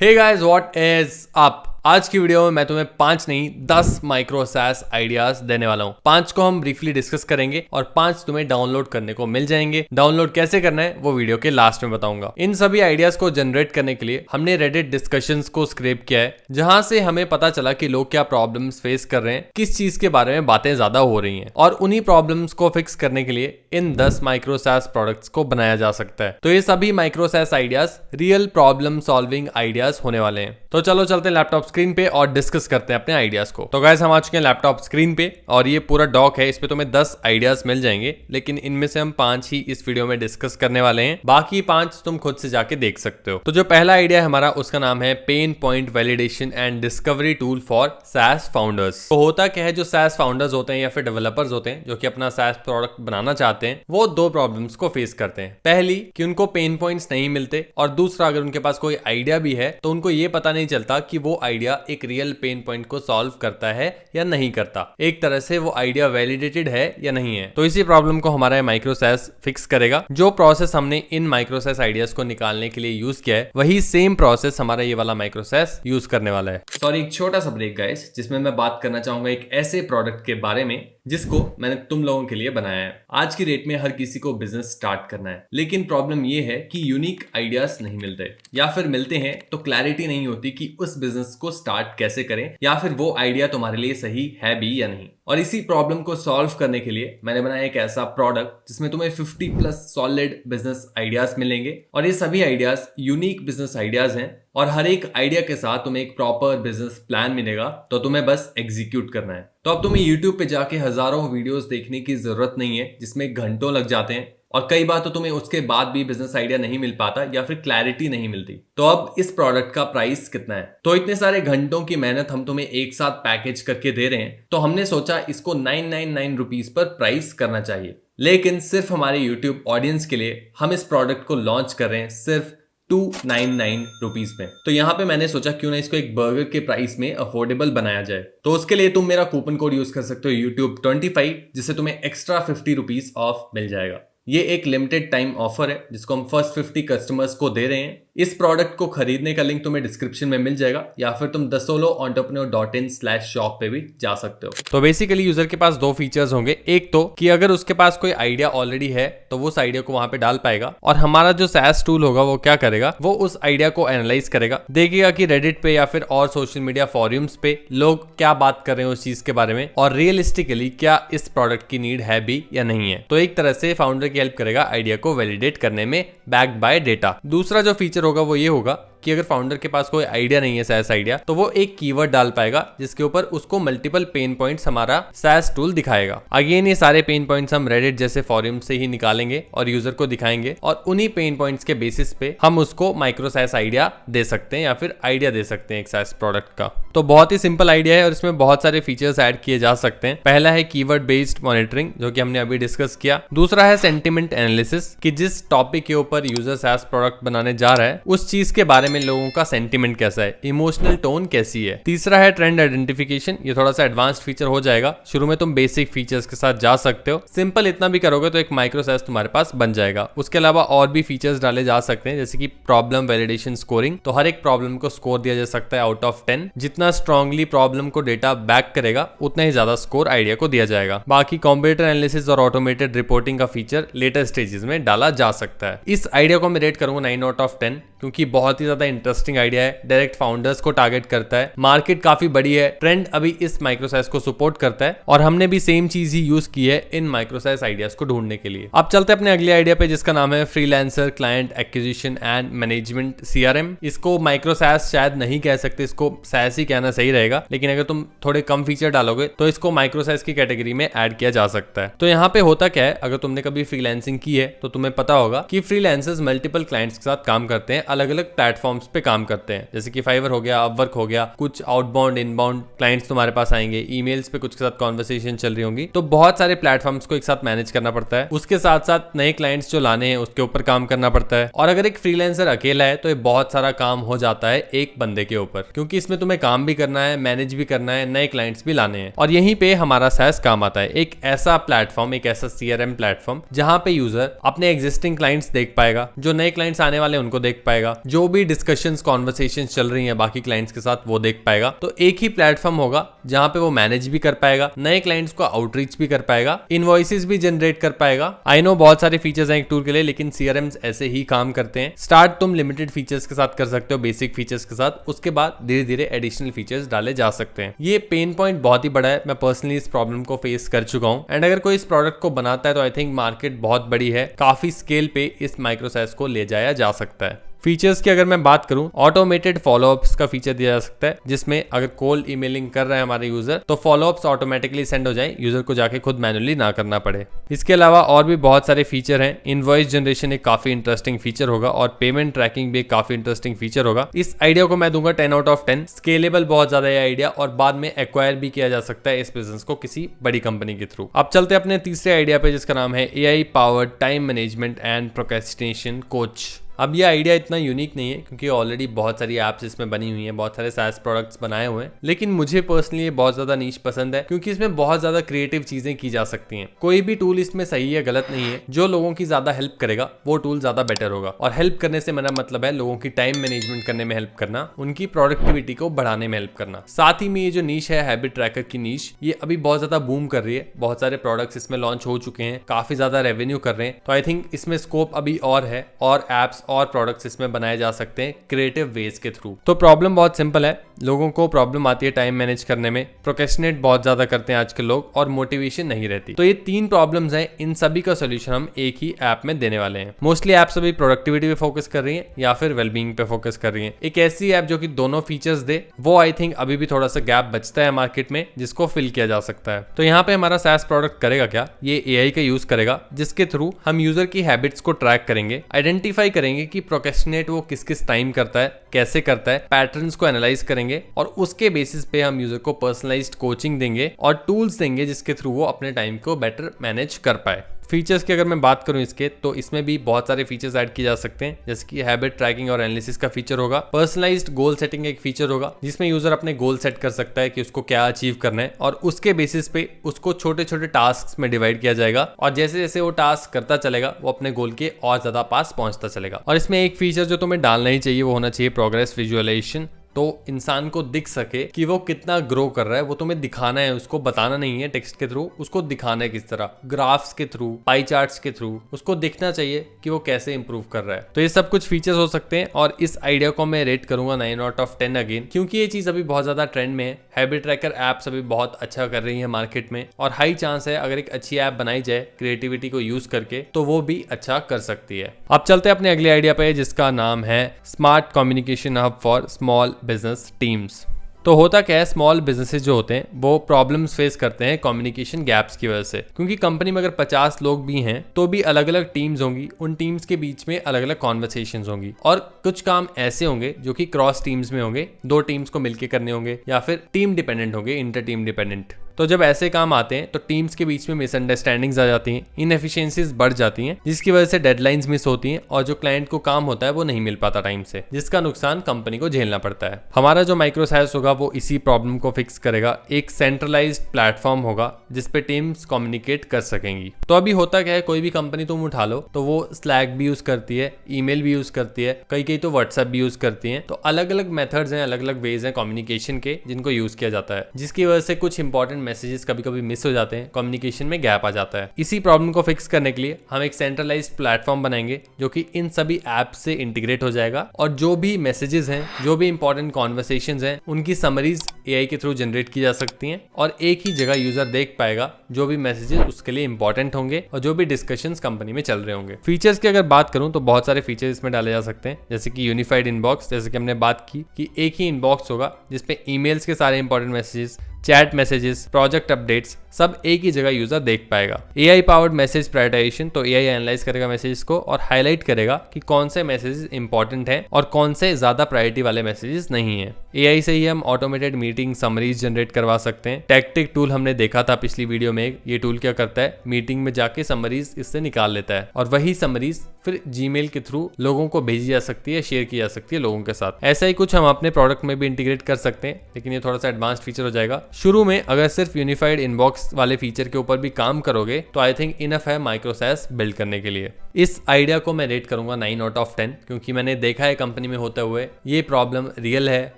Hey guys, what is up. आज की video में मैं तुम्हें 5 नहीं 10 माइक्रो SaaS आइडियाज देने वाला हूं। 5 को हम ब्रीफली डिस्कस करेंगे और 5 तुम्हें डाउनलोड करने को मिल जाएंगे। डाउनलोड कैसे करना है वो वीडियो के लास्ट में बताऊंगा। इन सभी आइडियाज को जनरेट करने के लिए हमने रेडिट डिस्कशंस को स्क्रैप किया है, जहां से हमें पता चला कि लोग क्या प्रॉब्लम्स फेस कर रहे हैं, किस चीज के बारे में बातें ज्यादा हो रही हैं, और उन्हीं प्रॉब्लम्स को फिक्स करने के लिए इन 10 माइक्रो SaaS प्रोडक्ट्स को बनाया जा सकता है। तो ये सभी micro SaaS ideas real problem solving ideas होने वाले हैं। तो चलो चलते हैं लैपटॉप स्क्रीन पे और डिस्कस करते हैं अपने आइडियाज को। तो गाइस, हम आ चुके हैं लैपटॉप स्क्रीन पे और ये पूरा डॉक है। इस पे तुम्हें 10 आइडियाज मिल जाएंगे, लेकिन इनमें से हम 5 ही इस वीडियो में डिस्कस करने वाले हैं। बाकी 5 तुम खुद से जाके देख सकते हो। तो जो पहला आइडिया है हमारा, उसका नाम है pain point validation and discovery tool for SaaS founders. तो होता क्या है, जो SaaS फाउंडर्स होते हैं या फिर डेवलपर्स होते हैं जो कि अपना SaaS प्रोडक्ट बनाना चाहते हैं, वो 2 प्रॉब्लम्स को फेस करते हैं। पहली कि उनको पेन पॉइंट्स नहीं मिलते, और दूसरा अगर उनके पास कोई आइडिया भी है तो उनको ये पता नहीं चलता कि वो आइडिया एक रियल पेन पॉइंट को सॉल्व करता है या नहीं करता, एक तरह से वो आइडिया वैलिडेटेड है या नहीं है। तो इसी प्रॉब्लम को हमारा माइक्रो SaaS फिक्स करेगा। जो प्रोसेस हमने इन माइक्रो SaaS आइडियाज को निकालने के लिए यूज किया है, वही सेम प्रोसेस हमारा ये वाला माइक्रो SaaS यूज करने वाला है। सॉरी, एक छोटा सा ब्रेक गाइस, जिसमें मैं बात करना चाहूंगा एक ऐसे प्रोडक्ट के बारे में जिसको मैंने तुम लोगों के लिए बनाया है। आज की डेट में हर किसी को बिजनेस स्टार्ट करना है, लेकिन प्रॉब्लम ये है कि यूनिक आइडियाज नहीं मिलते, या फिर मिलते हैं तो क्लैरिटी नहीं होती कि उस बिजनेस को स्टार्ट कैसे करें, या फिर वो आइडिया तुम्हारे लिए सही है भी या नहीं। और इसी प्रॉब्लम को सॉल्व करने के लिए मैंने बनाया एक ऐसा प्रोडक्ट जिसमें तुम्हें 50+ सॉलिड बिजनेस आइडियाज मिलेंगे, और ये सभी आइडियाज यूनिक बिजनेस आइडियाज हैं, और हर एक आइडिया के साथ तुम्हें एक प्रॉपर बिजनेस प्लान मिलेगा। तो तुम्हें बस एग्जीक्यूट करना है। तो अब तुम्हें YouTube पे जाके हजारों वीडियोस देखने की जरूरत नहीं है, जिसमें घंटों लग जाते हैं, और कई बार तो तुम्हें उसके बाद भी बिजनेस आइडिया नहीं मिल पाता या फिर क्लैरिटी नहीं मिलती। तो अब इस प्रोडक्ट का प्राइस कितना है? तो इतने सारे घंटों की मेहनत हम तुम्हें एक साथ पैकेज करके दे रहे हैं, तो हमने सोचा इसको 999 रुपीज पर प्राइस करना चाहिए। लेकिन सिर्फ हमारे YouTube ऑडियंस के लिए हम इस प्रोडक्ट को लॉन्च कर रहे हैं सिर्फ 299 रुपीज में। तो यहाँ पे मैंने सोचा क्यों ना इसको एक बर्गर के प्राइस में अफोर्डेबल बनाया जाए। तो उसके लिए तुम मेरा कूपन कोड यूज कर सकते हो YouTube 25, जिससे तुम्हें एक्स्ट्रा 50 रुपीज ऑफ मिल जाएगा। ये एक लिमिटेड टाइम ऑफर है जिसको हम फर्स्ट 50 कस्टमर्स को दे रहे हैं। इस प्रोडक्ट को खरीदने का लिंक तुम्हें डिस्क्रिप्शन में मिल जाएगा, या फिर तुम dasoloentrepreneur.in/shop पे भी जा सकते हो। तो बेसिकली यूजर के पास 2 फीचर्स होंगे। एक तो कि अगर उसके पास कोई आइडिया ऑलरेडी है तो वो उस आइडिया को वहां पे डाल पाएगा, और हमारा जो SaaS टूल होगा वो क्या करेगा, वो उस आइडिया को एनालाइज करेगा, देखेगा कि रेडिट पे या फिर और सोशल मीडिया फॉरम्स पे लोग क्या बात कर रहे हैं उस चीज के बारे में, और रियलिस्टिकली क्या इस प्रोडक्ट की नीड है भी या नहीं है। तो एक तरह से फाउंडर हेल्प करेगा आइडिया को वैलिडेट करने में, बैक्ड बाय डेटा। दूसरा जो फीचर होगा वो ये होगा कि अगर फाउंडर के पास कोई आइडिया नहीं है SaaS आइडिया, तो वो एक कीवर्ड डाल पाएगा जिसके ऊपर उसको मल्टीपल पेन पॉइंट्स हमारा SaaS टूल दिखाएगा। अगेन ये सारे पेन पॉइंट्स हम रेडिट जैसे फॉरम से ही निकालेंगे और यूजर को दिखाएंगे, और उन्हीं पेन पॉइंट्स के बेसिस पे हम उसको माइक्रो SaaS आइडिया दे सकते हैं या फिर आइडिया दे सकते हैं एक SaaS प्रोडक्ट का। तो बहुत ही सिंपल आइडिया है और इसमें बहुत सारे फीचर्स ऐड किए जा सकते हैं। पहला है कीवर्ड बेस्ड मॉनिटरिंग, जो कि हमने अभी डिस्कस किया। दूसरा है सेंटिमेंट एनालिसिस, कि जिस टॉपिक के ऊपर यूजर SaaS प्रोडक्ट बनाने जा रहा है उस चीज के बारे में लोगों का सेंटिमेंट कैसा है, इमोशनल टोन कैसी है। तीसरा है ट्रेंड आइडेंटिफिकेशन, ये थोड़ा सा एडवांस्ड फीचर हो जाएगा। शुरू में तुम बेसिक फीचर्स के साथ जा सकते हो, सिंपल इतना भी करोगे तो एक माइक्रो SaaS तुम्हारे पास बन जाएगा। उसके अलावा और भी फीचर्स डाले जा सकते हैं, जैसे कि प्रॉब्लम वैलिडेशन स्कोरिंग। तो हर एक प्रॉब्लम को स्कोर दिया जा सकता है आउट ऑफ 10। जितना स्ट्रांगली प्रॉब्लम को डेटा बैक करेगा उतना ही ज्यादा स्कोर आइडिया को दिया जाएगा। बाकी कंप्यूटर एनालिसिस और ऑटोमेटेड रिपोर्टिंग का फीचर लेटर स्टेजेस में डाला जा सकता है। इस आइडिया को मैं रेट करूंगा 9 आउट ऑफ 10, क्योंकि बहुत ही ज्यादा इंटरेस्टिंग आइडिया है, डायरेक्ट फाउंडर्स को टारगेट करता है, मार्केट काफी बड़ी है, ट्रेंड अभी इस माइक्रो SaaS को सपोर्ट करता है, और हमने भी सेम चीज ही यूज की है इन माइक्रो SaaS आइडियाज को ढूंढने के लिए। अब चलते हैं अपने अगले आइडिया पे, जिसका नाम है freelancer client acquisition and management CRM। इसको माइक्रो SaaS शायद नहीं कह सकते, इसको SaaS ही कहना सही रहेगा, लेकिन अगर तुम थोड़े कम फीचर डालोगे तो इसको माइक्रो SaaS की कैटेगरी में ऐड किया जा सकता है। तो यहाँ पे होता क्या है, अगर तुमने कभी फ्रीलांसिंग की है तो तुम्हें पता होगा कि फ्रीलांसर्स मल्टीपल क्लाइंट्स के साथ काम करते हैं, अलग अलग प्लेटफॉर्म्स पे काम करते हैं, जैसे कि फाइवर हो गया, अपवर्क हो गया। कुछ आउटबाउंड इनबाउंड क्लाइंट्स तुम्हारे पास आएंगे, ईमेल्स पे कुछ के साथ कॉन्वर्सेशन चल रही होंगी। तो बहुत सारे प्लेटफॉर्म्स को एक साथ मैनेज करना पड़ता है, उसके साथ साथ नए क्लाइंट्स जो लाने हैं उसके ऊपर काम करना पड़ता है। और अगर एक फ्रीलांसर अकेला है तो ये बहुत सारा काम हो जाता है एक बंदे के ऊपर, क्योंकि इसमें तुम्हें काम भी करना है, मैनेज भी करना है, नए क्लाइंट्स भी लाने हैं। और यहीं पे हमारा SaaS काम आता है, एक ऐसा प्लेटफॉर्म, एक ऐसा CRM प्लेटफॉर्म जहां पे यूजर अपने एग्जिस्टिंग क्लाइंट्स देख पाएगा, जो नए क्लाइंट्स आने वाले उनको देख पाएगा, जो भी डिस्कशंस कॉन्वर्सेशंस चल रही हैं बाकी क्लाइंट्स के साथ वो देख पाएगा। तो एक ही प्लेटफॉर्म होगा जहां पे वो मैनेज भी कर पाएगा, नए क्लाइंट्स को आउटरीच भी कर पाएगा, इनवॉइसेस भी जनरेट कर पाएगा। आई नो बहुत सारे फीचर्स हैं एक टूल के लिए, लेकिन सीआरएम्स ऐसे ही काम करते हैं। स्टार्ट तुम लिमिटेड फीचर्स के साथ कर सकते हो, बेसिक फीचर्स के साथ, उसके बाद धीरे धीरे एडिशनल फीचर्स डाले जा सकते हैं। ये पेन पॉइंट बहुत ही बड़ा है, मैं पर्सनली इस प्रॉब्लम को फेस कर चुका हूं। एंड अगर कोई इस प्रोडक्ट को बनाता है तो आई थिंक मार्केट बहुत बड़ी है, काफी स्केल पे इस माइक्रो SaaS को ले जाया जा सकता है। फीचर्स की अगर मैं बात करूं, ऑटोमेटेड फॉलोअप्स का फीचर दिया जा सकता है, जिसमें अगर कोल्ड ईमेलिंग कर रहा है हमारे यूजर तो फॉलोअप्स ऑटोमेटिकली सेंड हो जाए, यूजर को जाके खुद मैनुअली ना करना पड़े। इसके अलावा और भी बहुत सारे फीचर हैं। इनवॉइस जनरेशन एक काफी इंटरेस्टिंग फीचर होगा और पेमेंट ट्रैकिंग भी एक काफी इंटरेस्टिंग फीचर होगा। इस आइडिया को मैं दूंगा 10 out of 10। स्केलेबल बहुत ज्यादा है आइडिया और बाद में एक्वायर भी किया जा सकता है इस बिजनेस को किसी बड़ी कंपनी के थ्रू। अब चलते हैं अपने तीसरे आइडिया पे, जिसका नाम है AI powered time management and procrastination coach. अब ये आइडिया इतना यूनिक नहीं है क्योंकि ऑलरेडी बहुत सारी एप्स इसमें बनी हुई हैं, बहुत सारे SaaS प्रोडक्ट्स बनाए हुए हैं, लेकिन मुझे पर्सनली ये बहुत ज्यादा नीश पसंद है क्योंकि इसमें बहुत ज्यादा क्रिएटिव चीजें की जा सकती हैं। कोई भी टूल इसमें सही है गलत नहीं है, जो लोगों की ज्यादा हेल्प करेगा वो टूल ज्यादा बेटर होगा। और हेल्प करने से मेरा मतलब है लोगों की टाइम मैनेजमेंट करने में हेल्प करना, उनकी प्रोडक्टिविटी को बढ़ाने में हेल्प करना। साथ ही में ये जो नीश है हैबिट ट्रैकर की नीश, ये अभी बहुत ज्यादा बूम कर रही है, बहुत सारे प्रोडक्ट्स इसमें लॉन्च हो चुके हैं, काफी ज्यादा रेवेन्यू कर रहे हैं। तो आई थिंक इसमें स्कोप अभी और है, और एप्स और प्रोडक्ट्स इसमें बनाए जा सकते हैं क्रिएटिव वेज के थ्रू। तो प्रॉब्लम बहुत सिंपल है, लोगों को प्रॉब्लम आती है टाइम मैनेज करने में, प्रोक्रेस्टिनेट बहुत ज्यादा करते हैं आजकल लोग, और मोटिवेशन नहीं रहती। तो ये 3 प्रॉब्लम्स हैं, इन सभी का सॉल्यूशन हम एक ही ऐप में देने वाले हैं। मोस्टली ऐप्स अभी प्रोडक्टिविटी पे फोकस कर रही है या फिर वेलबींग पे फोकस कर रही है। एक ऐसी ऐप जो कि दोनों फीचर्स दे, वो आई थिंक अभी भी थोड़ा सा गैप बचता है मार्केट में, जिसको फिल किया जा सकता है। तो यहाँ पे हमारा SaaS प्रोडक्ट करेगा क्या, ये AI का यूज करेगा, जिसके थ्रू हम यूजर की हैबिट्स को ट्रैक करेंगे, आइडेंटिफाई करेंगे कि प्रोक्रेस्टिनेट वो किस किस टाइम करता है, कैसे करता है, पैटर्न्स को एनालाइज करेंगे, और उसके बेसिस पे हम यूजर को पर्सनलाइज्ड कोचिंग देंगे और टूल्स देंगे जिसके थ्रू वो अपने टाइम को बेटर मैनेज कर पाए। फीचर्स की अगर मैं बात करूं इसके, तो इसमें भी बहुत सारे फीचर्स ऐड किए जा सकते हैं, जैसे कि हैबिट ट्रैकिंग और एनालिसिस का फीचर होगा, पर्सनलाइज्ड गोल सेटिंग एक फीचर होगा, जिसमें यूजर अपने गोल सेट कर सकता है कि उसको क्या अचीव करना है, और उसके बेसिस पे उसको छोटे छोटे टास्क में डिवाइड किया जाएगा, और जैसे जैसे वो टास्क करता चलेगा वो अपने गोल के और ज्यादा पास पहुंचता चलेगा। और इसमें एक फीचर जो तुम्हें डालना ही चाहिए वो होना चाहिए प्रोग्रेस विजुअलाइजेशन। तो इंसान को दिख सके कि वो कितना ग्रो कर रहा है, वो तुम्हें दिखाना है, उसको बताना नहीं है टेक्स्ट के थ्रू, उसको दिखाना है किस तरह, ग्राफ्स के थ्रू, पाई चार्ट्स के थ्रू, उसको दिखना चाहिए कि वो कैसे इंप्रूव कर रहा है। तो ये सब कुछ फीचर्स हो सकते हैं, और इस आइडिया को मैं रेट करूंगा 9 out of 10 अगेन, क्योंकि ये चीज अभी बहुत ज्यादा ट्रेंड में है। हैबिट ट्रैकर एप्स अभी बहुत अच्छा कर रही है मार्केट में, और हाई चांस है अगर एक अच्छी ऐप बनाई जाए क्रिएटिविटी को यूज करके तो वो भी अच्छा कर सकती है। अब चलते हैं अपने अगले आइडिया पे, जिसका नाम है smart communication hub for small business teams. तो होता क्या है, स्मॉल बिजनेसेस जो होते हैं वो प्रॉब्लम्स फेस करते हैं कम्युनिकेशन गैप्स की वजह से, क्योंकि कंपनी में अगर 50 लोग भी हैं तो भी अलग अलग टीम्स होंगी, उन टीम्स के बीच में अलग अलग कॉन्वर्सेशंस होंगी, और कुछ काम ऐसे होंगे जो कि क्रॉस टीम्स में होंगे, 2 टीम्स को मिलकर करने होंगे, या फिर टीम डिपेंडेंट होंगे, इंटर टीम डिपेंडेंट। तो जब ऐसे काम आते हैं तो टीम्स के बीच में मिसअंडरस्टैंडिंग्स आ जाती हैं, इनएफिशिएंसीज बढ़ जाती हैं, जिसकी वजह से डेडलाइंस मिस होती हैं, और जो क्लाइंट को काम होता है वो नहीं मिल पाता टाइम से, जिसका नुकसान कंपनी को झेलना पड़ता है। हमारा जो माइक्रो SaaS होगा वो इसी प्रॉब्लम को फिक्स करेगा। एक सेंट्रलाइज्ड प्लेटफॉर्म होगा जिसपे टीम्स कम्युनिकेट कर सकेंगी। तो अभी होता क्या है, कोई भी कंपनी तुम उठा लो तो वो Slack भी यूज करती है, ईमेल भी यूज करती है, कई तो WhatsApp भी यूज करती है। तो अलग अलग मेथड्स हैं, अलग अलग वेज हैं कम्युनिकेशन के जिनको यूज किया जाता है, जिसकी वजह से कुछ इंपॉर्टेंट मैसेजेस कभी कभी मिस हो जाते हैं, कम्युनिकेशन में गैप आ जाता है। इसी प्रॉब्लम को फिक्स करने के लिए हम एक सेंट्रलाइज्ड प्लेटफॉर्म बनाएंगे जो कि इन सभी एप्स से इंटीग्रेट हो जाएगा, और जो भी मैसेजेस हैं, जो भी इंपॉर्टेंट कॉन्वर्सेशंस हैं, उनकी समरीज AI के थ्रू जनरेट की जा सकती हैं, और एक ही जगह यूजर देख पाएगा जो भी मैसेजेस उसके लिए इंपॉर्टेंट होंगे और जो भी डिस्कशंस कंपनी में चल रहे होंगे। फीचर्स की अगर बात करूं तो बहुत सारे फीचर्स इसमें डाले जा सकते हैं, जैसे कि यूनिफाइड इनबॉक्स, जैसे कि हमने बात की कि एक ही इनबॉक्स होगा जिसपे ईमेल्स के सारे important messages, chat messages, project updates सब एक ही जगह यूजर देख पाएगा। AI पावर्ड मैसेज प्रायोरिटाइजेशन, तो AI एनालाइज करेगा मैसेजेस को और हाईलाइट करेगा कि कौन से मैसेजेस इंपॉर्टेंट हैं और कौन से ज्यादा प्रायोरिटी वाले मैसेजेस नहीं है। AI से ही हम ऑटोमेटेड मीटिंग समरीज जनरेट करवा सकते हैं। टैक्टिक टूल हमने देखा था पिछली वीडियो में, ये टूल क्या करता है, मीटिंग में जाके समरीज इससे निकाल लेता है और वही समरीज फिर जीमेल के थ्रू लोगों को भेजी जा सकती है, शेयर की जा सकती है लोगों के साथ। ऐसा ही कुछ हम अपने प्रोडक्ट में भी इंटीग्रेट कर सकते हैं, लेकिन ये थोड़ा सा एडवांस्ड फीचर हो जाएगा। शुरू में अगर सिर्फ यूनिफाइड इनबॉक्स वाले फीचर के ऊपर भी काम करोगे तो आई थिंक इनफ है माइक्रो सैस बिल्ड करने के लिए। इस आइडिया को मैं रेट करूंगा 9 आउट ऑफ 10, क्योंकि मैंने देखा है कंपनी में होते हुए ये प्रॉब्लम रियल है।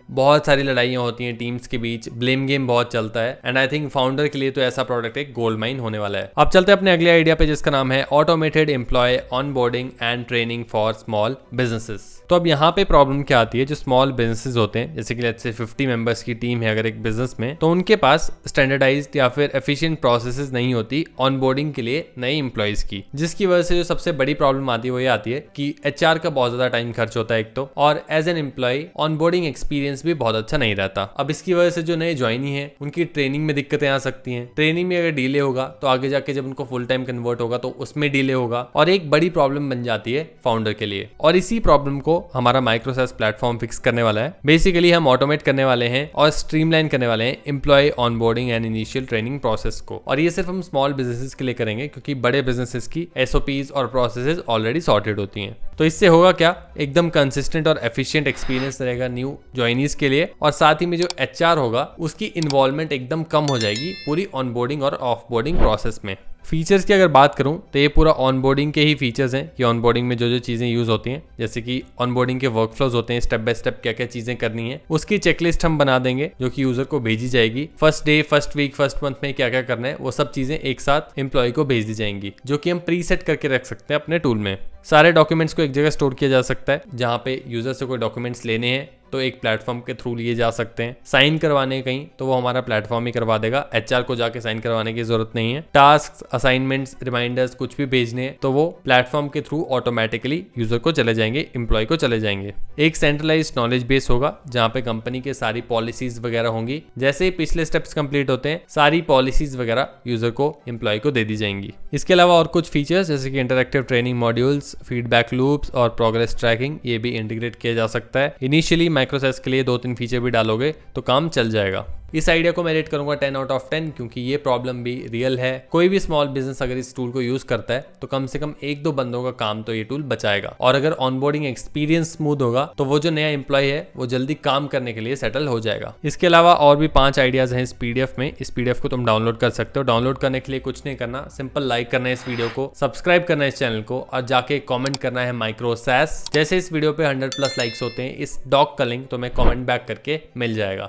बहुत सारी लड़ाइयां होती हैं टीम्स के बीच, ब्लेम गेम बहुत चलता है, एंड आई थिंक फाउंडर के लिए तो ऐसा प्रोडक्ट एक गोल्ड माइन होने वाला है। अब चलते हैं अपने अगले आइडिया पे, जिसका नाम है automated employ onboarding and training for small businesses. तो अब यहाँ पे प्रॉब्लम क्या आती है, जो स्मॉल बिजनेसेस होते हैं, जैसे कि लेट्स से 50 मेंबर्स की टीम है अगर एक बिजनेस में, तो उनके पास स्टैंडर्डाइज्ड या फिर एफिशिएंट प्रोसेसेस नहीं होती ऑनबोर्डिंग के लिए नए एम्प्लॉयज की, जिसकी वजह से जो सबसे बड़ी प्रॉब्लम आती है वो ये आती है कि एचआर का बहुत ज्यादा टाइम खर्च होता है एक तो, और as an employ onboarding experience भी बहुत अच्छा नहीं रहता। अब इसकी वजह से जो नए ज्वाइनी है उनकी ट्रेनिंग में दिक्कतें आ सकती हैं। ट्रेनिंग में अगर डिले होगा तो आगे जाके जब उनको फुल टाइम कन्वर्ट होगा तो उसमें डिले होगा, और एक बड़ी प्रॉब्लम बन जाती है फाउंडर के लिए। और इसी प्रॉब्लम को हमारा माइक्रो सैस प्लेटफॉर्म फिक्स करने वाला है। बेसिकली हम ऑटोमेट करने वाले हैं और स्ट्रीमलाइन करने वाले हैं employ onboarding and initial training process को, और ये सिर्फ हम स्मॉल बिजनेसेस के लिए करेंगे, क्योंकि बड़े बिजनेसेस की एसओपीज और प्रोसेसेस ऑलरेडी सॉर्टेड होती हैं। तो इससे होगा क्या, एकदम कंसिस्टेंट और एफिशिएंट एक्सपीरियंस रहेगा न्यू ज्वाइनीज के लिए, और साथ ही में जो एचआर होगा उसकी इन्वॉल्वमेंट एकदम कम हो जाएगी पूरी ऑनबोर्डिंग और ऑफबोर्डिंग प्रोसेस में। फीचर्स की अगर बात करूं तो ये पूरा ऑनबोर्डिंग के ही फीचर्स हैं कि ऑनबोर्डिंग में जो जो चीज़ें यूज़ होती हैं, जैसे कि ऑनबोर्डिंग के वर्कफ्लोज होते हैं, स्टेप बाय स्टेप क्या क्या चीज़ें करनी है उसकी चेकलिस्ट हम बना देंगे जो कि यूज़र को भेजी जाएगी। First day, first week, first month में क्या क्या करना है वो सब चीज़ें एक साथ एम्प्लॉय को भेज दी जाएंगी, जो कि हम प्री सेट करके रख सकते हैं अपने टूल में। सारे डॉक्यूमेंट्स को एक जगह स्टोर किया जा सकता है, जहाँ पे यूज़र से कोई डॉक्यूमेंट्स लेने हैं तो एक प्लेटफॉर्म के थ्रू लिए जा सकते हैं। साइन करवाने कहीं तो वो हमारा प्लेटफॉर्म ही करवा देगा, एचआर को जाके साइन करवाने की जरूरत नहीं है। टास्क, असाइनमेंट्स, रिमाइंडर्स कुछ भी भेजने हैं तो वो प्लेटफॉर्म के थ्रू ऑटोमेटिकली यूजर को चले जाएंगे, एम्प्लॉय को चले जाएंगे। एक सेंट्रलाइज्ड नॉलेज बेस होगा जहाँ पे कंपनी के सारी पॉलिसीज वगैरह होंगी। जैसे ही पिछले स्टेप्स कंप्लीट होते हैं सारी पॉलिसीज वगैरह यूजर को, एम्प्लॉय को दे दी जाएंगी। इसके अलावा और कुछ फीचर्स जैसे कि interactive training modules, feedback loops और प्रोग्रेस ट्रैकिंग, ये भी इंटीग्रेट किया जा सकता है। इनिशियली माइक्रो सैस के लिए 2-3 फीचर भी डालोगे तो काम चल जाएगा। इस आइडिया को मैं रेट करूंगा 10 आउट ऑफ 10, क्योंकि ये प्रॉब्लम भी रियल है। कोई भी स्मॉल बिजनेस अगर इस टूल को यूज करता है तो कम से कम 1-2 बंदों का काम तो ये टूल बचाएगा, और अगर ऑनबोर्डिंग एक्सपीरियंस स्मूथ होगा तो वो जो नया एम्प्लॉय है वो जल्दी काम करने के लिए सेटल हो जाएगा। इसके अलावा और भी 5 आइडियाज हैं इस पीडीएफ में। इस पीडीएफ को तुम डाउनलोड कर सकते हो। डाउनलोड करने के लिए कुछ नहीं करना, सिंपल लाइक करना है इस वीडियो को, सब्सक्राइब करना है इस चैनल को, और जाके कॉमेंट करना है माइक्रो सैस। जैसे इस वीडियो पे 100+ लाइक्स होते हैं, इस डॉग का लिंक तुम्हें कॉमेंट बैक करके मिल जाएगा।